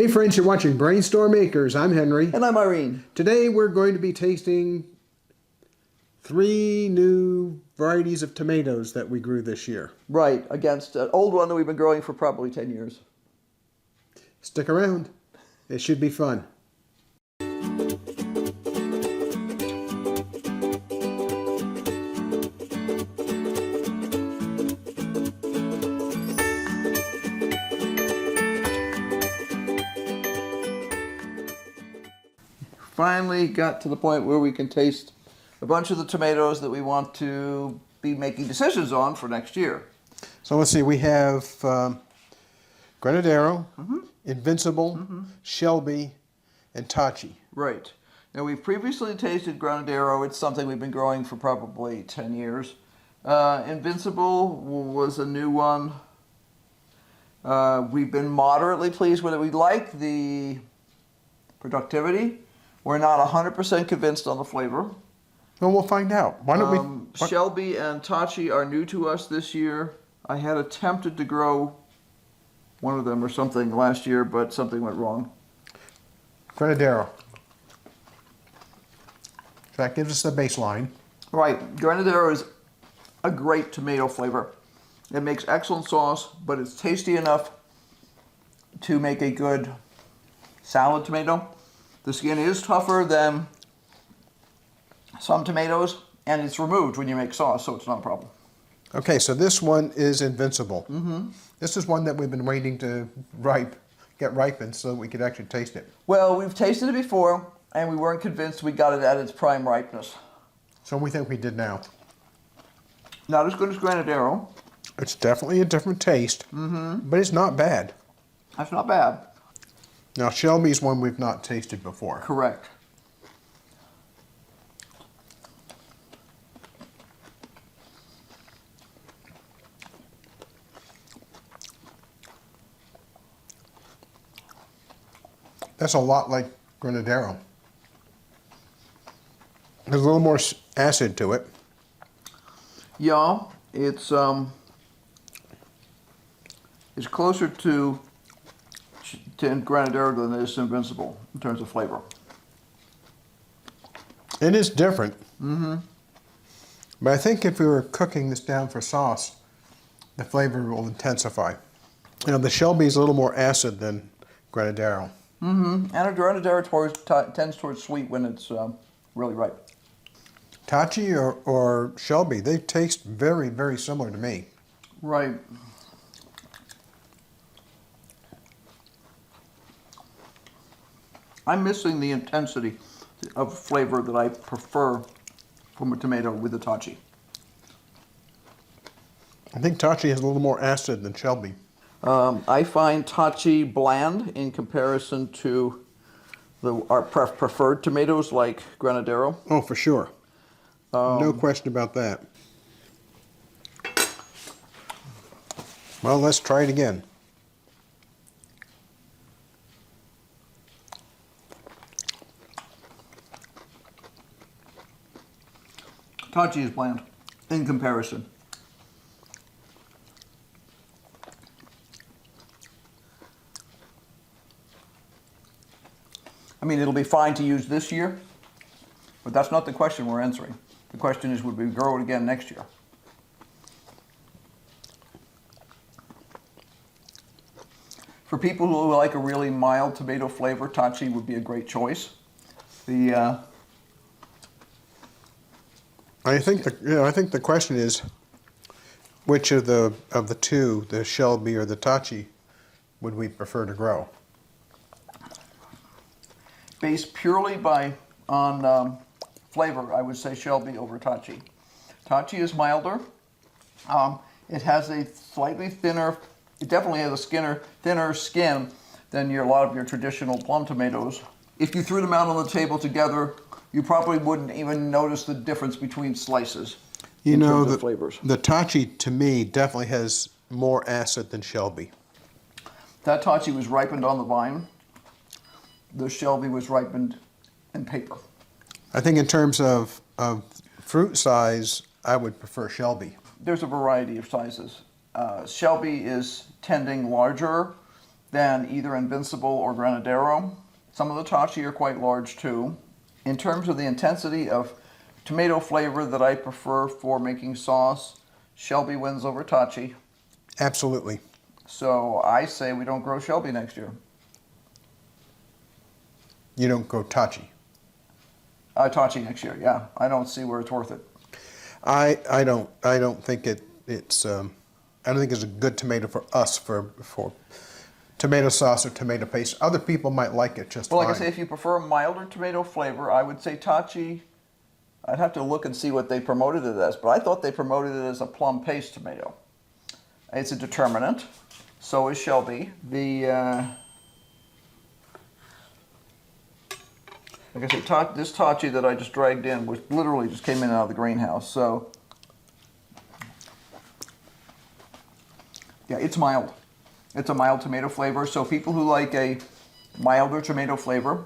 Hey friends, you're watching BrainStormAcres. I'm Henry. And I'm Irene. Today we're going to be tasting 3 new varieties of tomatoes that we grew this year. Right, against an old one that we've been growing for probably 10 years. Stick around. It should be fun. Finally got to the point where we can taste a bunch of the tomatoes that we want to be making decisions on for next year. So let's see, we have Granadero, Invincible, Shelby, and Tachi. Right. Now we've previously tasted Granadero. It's something we've been growing for probably 10 years. Invincible was a new one. We've been moderately pleased with it. We like the productivity. We're not 100% convinced on the flavor. Well, we'll find out. Why don't we... Shelby and Tachi are new to us this year. I had attempted to grow one of them or something last year, but something went wrong. Granadero. So that gives us the baseline. Right. Granadero is a great tomato flavor. It makes excellent sauce, but it's tasty enough to make a good salad tomato. The skin is tougher than some tomatoes, and it's removed when you make sauce, so it's not a problem. Okay, so this one is Invincible. This is one that we've been waiting to get ripened so that we could actually taste it. Well, we've tasted it before, and we weren't convinced we got it at its prime ripeness. So we think we did now. Not as good as Granadero. It's definitely a different taste, but it's not bad. That's not bad. Now, Shelby's one we've not tasted before. Correct. That's a lot like Granadero. There's a little more acid to it. Yeah, it's closer to Granadero than it is Invincible in terms of flavor. It is different. But I think if we were cooking this down for sauce, the flavor will intensify. You know, the Shelby's a little more acid than Granadero. And a Granadero tends towards sweet when it's really ripe. Tachi or Shelby, they taste very, very similar to me. Right. I'm missing the intensity of flavor that I prefer from a tomato with a Tachi. I think Tachi has a little more acid than Shelby. I find Tachi bland in comparison to our preferred tomatoes like Granadero. Oh, for sure. No question about that. Well, let's try it again. Tachi is bland in comparison. I mean, it'll be fine to use this year, but that's not the question we're answering. The question is, would we grow it again next year? For people who like a really mild tomato flavor, Tachi would be a great choice. I think the question is, which of the two, the Shelby or the Tachi, would we prefer to grow? Based purely on flavor, I would say Shelby over Tachi. Tachi is milder. It has a slightly thinner, it definitely has a thinner skin than a lot of your traditional plum tomatoes. If you threw them out on the table together, you probably wouldn't even notice the difference between slices. You know, the flavors. The Tachi, to me, definitely has more acid than Shelby. That Tachi was ripened on the vine. The Shelby was ripened in paper. I think in terms of fruit size, I would prefer Shelby. There's a variety of sizes. Shelby is tending larger than either Invincible or Granadero. Some of the tachi are quite large too. In terms of the intensity of tomato flavor that I prefer for making sauce, Shelby wins over tachi. Absolutely. So I say we don't grow Shelby next year. You don't grow tachi. Tachi next year, yeah. I don't see where it's worth it. I don't think it's I don't think it's a good tomato for us for tomato sauce or tomato paste. Other people might like it just Well, fine. like I say, if you prefer a milder tomato flavor, I would say tachi. I'd have to look and see what they promoted it as, but I thought they promoted it as a plum paste tomato. It's a determinant. So is Shelby. Like I said, this tachi that I just dragged in was literally just came in out of the greenhouse. So, yeah, it's mild. It's a mild tomato flavor. So people who like a milder tomato flavor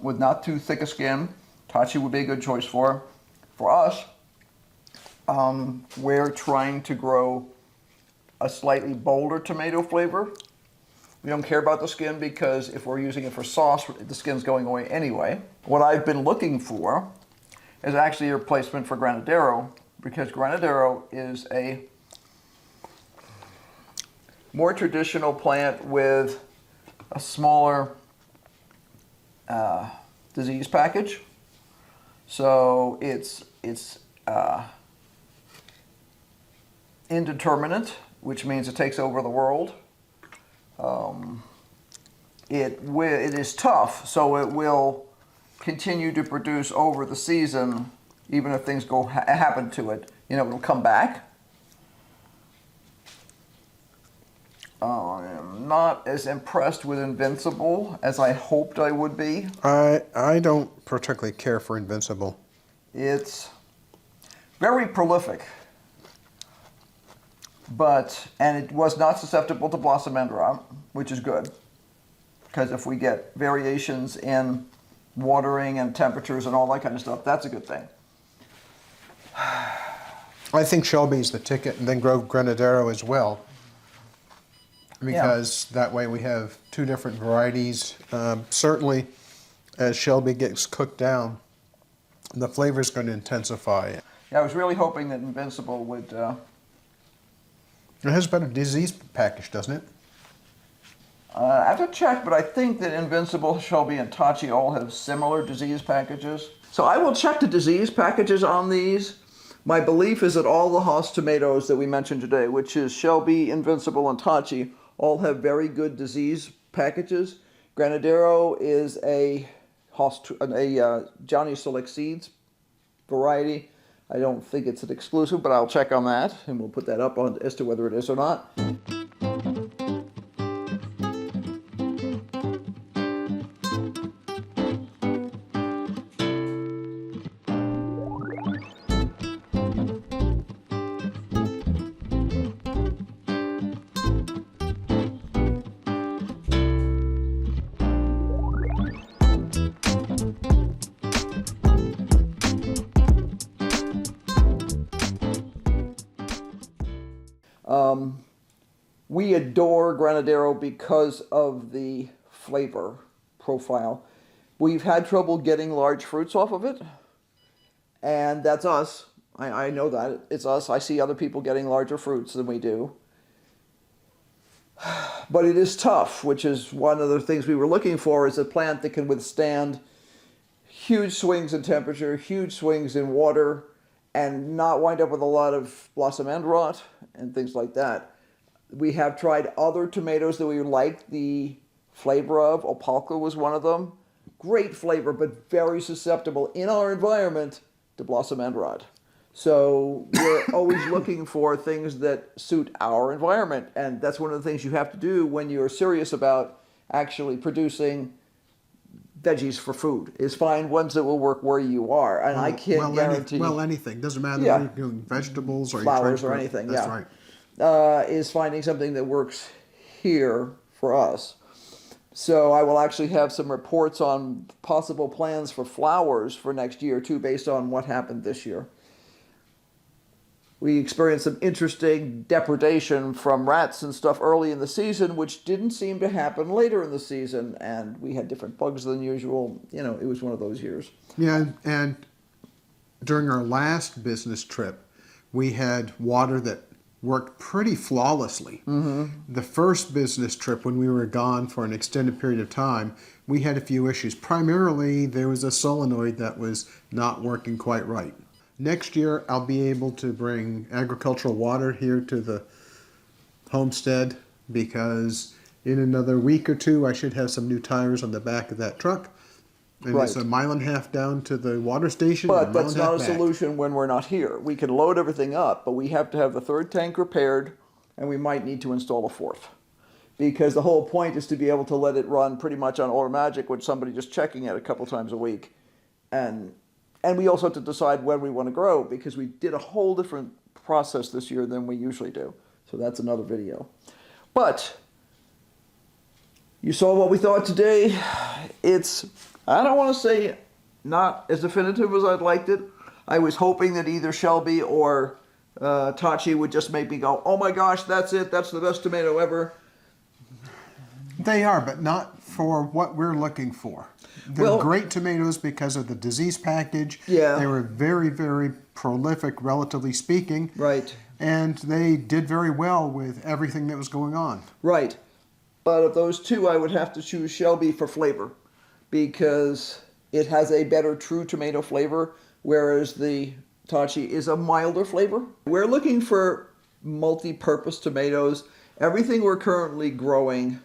with not too thick a skin, tachi would be a good choice for. For us, we're trying to grow a slightly bolder tomato flavor. We don't care about the skin because if we're using it for sauce, the skin's going away anyway. What I've been looking for is actually a replacement for Granadero, because Granadero is a more traditional plant with a smaller disease package. So it's indeterminate, which means it takes over the world. It is tough, so it will continue to produce over the season, even if things happen to it. You know, it'll come back. I am not as impressed with Invincible as I hoped I would be. I don't particularly care for Invincible. It's very prolific, and it was not susceptible to blossom end rot, which is good. Because if we get variations in watering and temperatures and all that kind of stuff, that's a good thing. I think Shelby's the ticket, and then grow Granadero as well. Because that way we have two different varieties. Certainly, as Shelby gets cooked down, the flavor is going to intensify. Yeah, I was really hoping that Invincible would... It has a better disease package, doesn't it? I have to check, but I think that Invincible, Shelby, and tachi all have similar disease packages. So I will check the disease packages on these. My belief is that all the Hass tomatoes that we mentioned today, which is Shelby, Invincible, and tachi, all have very good disease packages. Granadero is a Johnny Select Seeds variety. I don't think it's an exclusive, but I'll check on that, and we'll put that up on as to whether it is or not. We adore Granadero because of the flavor profile. We've had trouble getting large fruits off of it, and that's us. I know that. It's us. I see other people getting larger fruits than we do. But it is tough, which is one of the things we were looking for, is a plant that can withstand huge swings in temperature, huge swings in water, and not wind up with a lot of blossom end rot and things like that. We have tried other tomatoes that we liked the flavor of. Opalka was one of them. Great flavor, but very susceptible in our environment to blossom end rot. So we're always looking for things that suit our environment. And that's one of the things you have to do when you're serious about actually producing veggies for food, is find ones that will work where you are. And I can't guarantee... anything. Doesn't matter Yeah. if you're doing vegetables or flowers you're or trying to grow- anything, That's yeah. right. Is finding something that works here for us. So I will actually have some reports on possible plans for flowers for next year too, based on what happened this year. we experienced some interesting depredation from rats and stuff early in the season, which didn't seem to happen later in the season. And we had different bugs than usual. You know, it was one of those years. Yeah, and during our last business trip, we had water that worked pretty flawlessly. The first business trip, when we were gone for an extended period of time, we had a few issues. Primarily, there was a solenoid that was not working quite right. Next year, I'll be able to bring agricultural water here to the homestead because in another week or two, I should have some new tires on the back of that truck. And it's a 1.5 miles down to the water station. But that's not a solution when we're not here. We can load everything up, but we have to have the third tank repaired, and we might need to install a fourth. Because the whole point is to be able to let it run pretty much on automatic with somebody just checking it a couple times a week. And we also have to decide when we want to grow, because we did a whole different process this year than we usually do. So that's another video. But you saw what we thought today. It's, I don't want to say not as definitive as I'd liked it. I was hoping that either Shelby or Tachi would just make me go, oh my gosh, that's it. That's the best tomato ever. They are, but not for what we're looking for. They're great tomatoes because of the disease package. Yeah. They were very, very prolific, relatively speaking. Right. And they did very well with everything that was going on. Right. But of those two, I would have to choose Shelby for flavor, because it has a better true tomato flavor, whereas the Tachi is a milder flavor. We're looking for multi-purpose tomatoes. Everything we're currently growing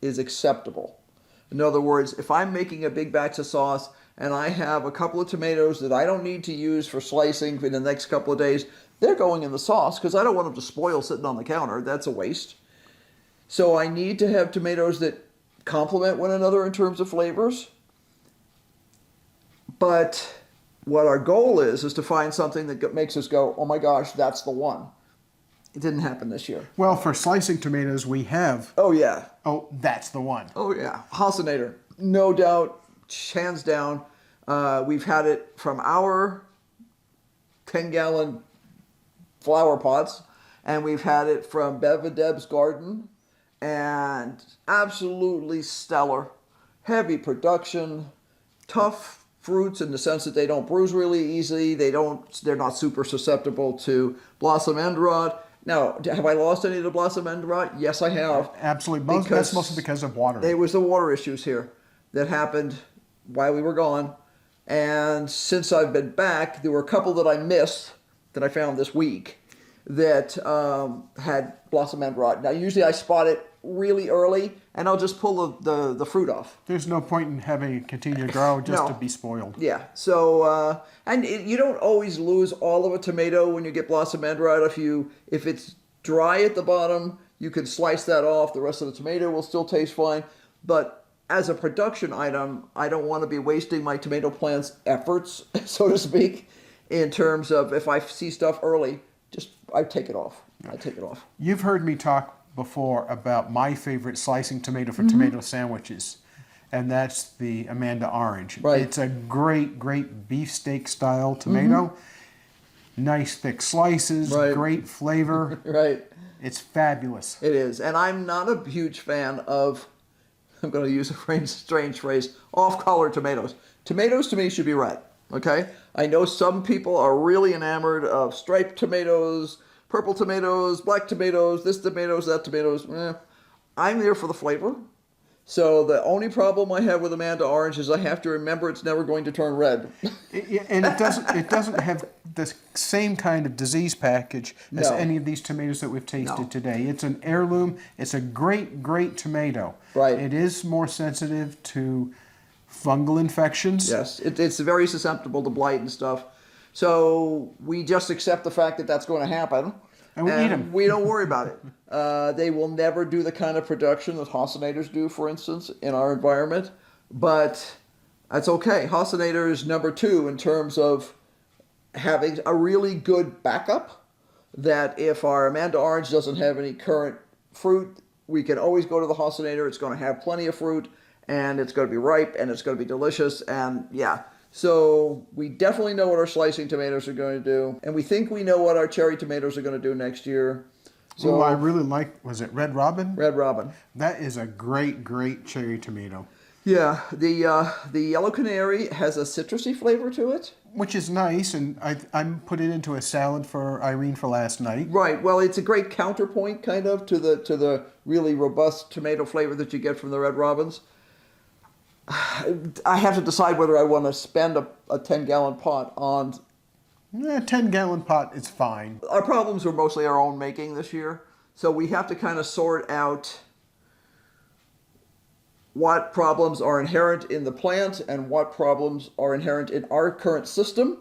is acceptable. In other words, if I'm making a big batch of sauce and I have a couple of tomatoes that I don't need to use for slicing in the next couple of days, they're going in the sauce because I don't want them to spoil sitting on the counter. That's a waste. So I need to have tomatoes that complement one another in terms of flavors. But what our goal is to find something that makes us go, oh my gosh, that's the one. It didn't happen this year. Well, for slicing tomatoes, we have. Oh, yeah. Oh, that's the one. Oh, yeah. Hosinator. No doubt. Hands down. We've had it from our 10-gallon flower pots, and we've had it from Bev and Deb's garden, and absolutely stellar. Heavy production, tough fruits in the sense that they don't bruise really easily. They're not super susceptible to blossom end rot. Now, have I lost any of the blossom end rot? Yes, I have. Absolutely. That's mostly because of water. It was the water issues here that happened while we were gone. And since I've been back, there were a couple that I missed that I found this week that had blossom end rot. Now, usually I spot it really early, and I'll just pull the fruit off. There's no point in having it continue to grow just to be spoiled. Yeah. So, you don't always lose all of a tomato when you get blossom end rot. If it's dry at the bottom, you can slice that off. The rest of the tomato will still taste fine. But as a production item, I don't want to be wasting my tomato plant's efforts, so to speak, in terms of if I see stuff early, I take it off. I take it off. You've heard me talk before about my favorite slicing tomato for tomato sandwiches, and that's the Amanda Orange. Right. It's a great, great beefsteak style tomato. Nice thick slices, great flavor. Right. It's fabulous. It is. And I'm not a huge fan of, I'm going to use a strange phrase, off-color tomatoes. Tomatoes to me should be red, okay? I know some people are really enamored of striped tomatoes, purple tomatoes, black tomatoes, this tomatoes, that tomatoes. I'm there for the flavor. So the only problem I have with Amanda Orange is I have to remember it's never going to turn red. And it doesn't have the same kind of disease package as any of these tomatoes that we've tasted today. It's an heirloom. It's a great, great tomato. Right. It is more sensitive to fungal infections. Yes, it's very susceptible to blight and stuff. So we just accept the fact that that's going to happen. And we eat them. We don't worry about it. They will never do the kind of production that hosinators do, for instance, in our environment. But that's okay. Hosinator is number 2 in terms of having a really good backup, that if our Amanda Orange doesn't have any current fruit, we can always go to the hosinator. It's going to have plenty of fruit, and it's going to be ripe, and it's going to be delicious. And yeah, So we definitely know what our slicing tomatoes are going to do, and we think we know what our cherry tomatoes are going to do next year. So I really like, was it Red Robin? Red Robin. That is a great, great cherry tomato. Yeah, the yellow canary has a citrusy flavor to it. Which is nice, and I'm put it into a salad for Irene for last night. Right. Well, it's a great counterpoint, kind of, to the really robust tomato flavor that you get from the Red Robins. I have to decide whether I want to spend a 10-gallon pot on. A 10-gallon pot is fine. Our problems were mostly our own making this year, so we have to kind of sort out what problems are inherent in the plant and what problems are inherent in our current system,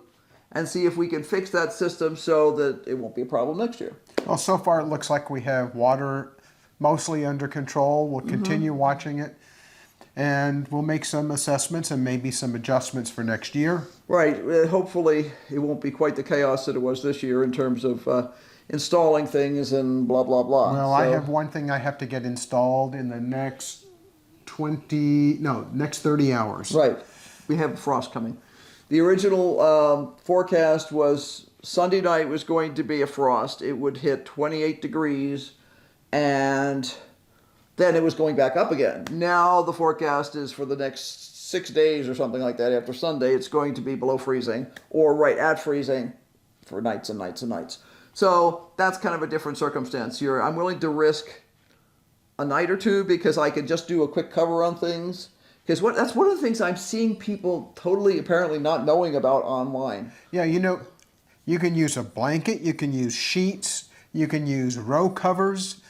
and see if we can fix that system so that it won't be a problem next year. Well, so far it looks like we have water mostly under control. We'll continue watching it, and we'll make some assessments and maybe some adjustments for next year. Right. Hopefully it won't be quite the chaos that it was this year in terms of installing things and blah, blah, blah. Well, I have one thing I have to get installed in the next 30 hours. Right. We have frost coming. The original forecast was Sunday night was going to be a frost. It would hit 28 degrees, and then it was going back up again. Now the forecast is for the next 6 days or something like that. After Sunday, it's going to be below freezing or right at freezing for nights and nights and nights. So that's kind of a different circumstance here. I'm willing to risk a night or two because I could just do a quick cover on things. Because that's one of the things I'm seeing people totally apparently not knowing about online. Yeah, you can use a blanket, you can use sheets, you can use row covers.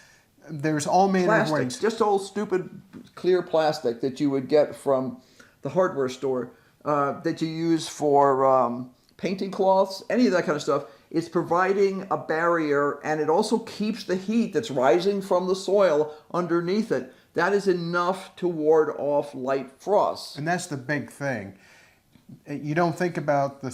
There's all manner of ways. Just old stupid clear plastic that you would get from the hardware store that you use for painting cloths, any of that kind of stuff. It's providing a barrier, and it also keeps the heat that's rising from the soil underneath it. That is enough to ward off light frosts. And that's the big thing. You don't think about the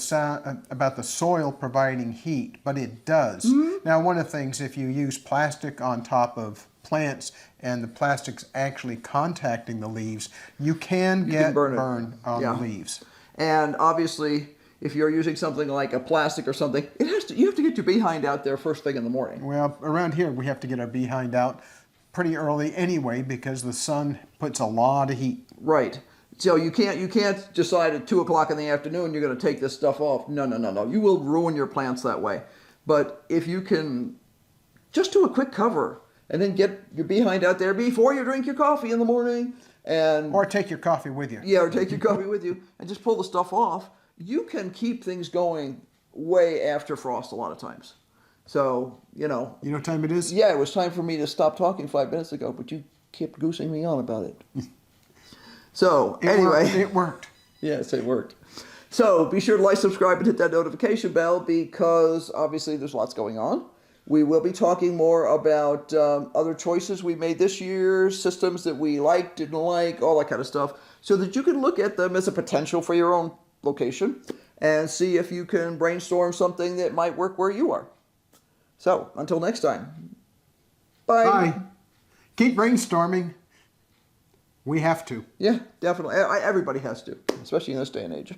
soil providing heat, but it does. Now, one of the things, if you use plastic on top of plants and the plastic's actually contacting the leaves, you can get burn on the leaves. And obviously, if you're using something like a plastic or something, you have to get your behind out there first thing in the morning. Well, around here we have to get our behind out pretty early anyway because the sun puts a lot of heat. Right. So you can't decide at 2 o'clock in the afternoon you're going to take this stuff off. No. You will ruin your plants that way. But if you can just do a quick cover and then get your behind out there before you drink your coffee in the morning, or take your coffee with you. Yeah, or take your coffee with you and just pull the stuff off. You can keep things going way after frost a lot of times. So, You know what time it is? Yeah, it was time for me to stop talking 5 minutes ago, but you kept goosing me on about it. So, anyway. It worked. Yes, it worked. So, be sure to like, subscribe, and hit that notification bell because obviously there's lots going on. We will be talking more about other choices we made this year, systems that we liked, didn't like, all that kind of stuff, so that you can look at them as a potential for your own location and see if you can brainstorm something that might work where you are. So, until next time, bye. Bye. Keep brainstorming. We have to. Yeah, definitely. Everybody has to, especially in this day and age.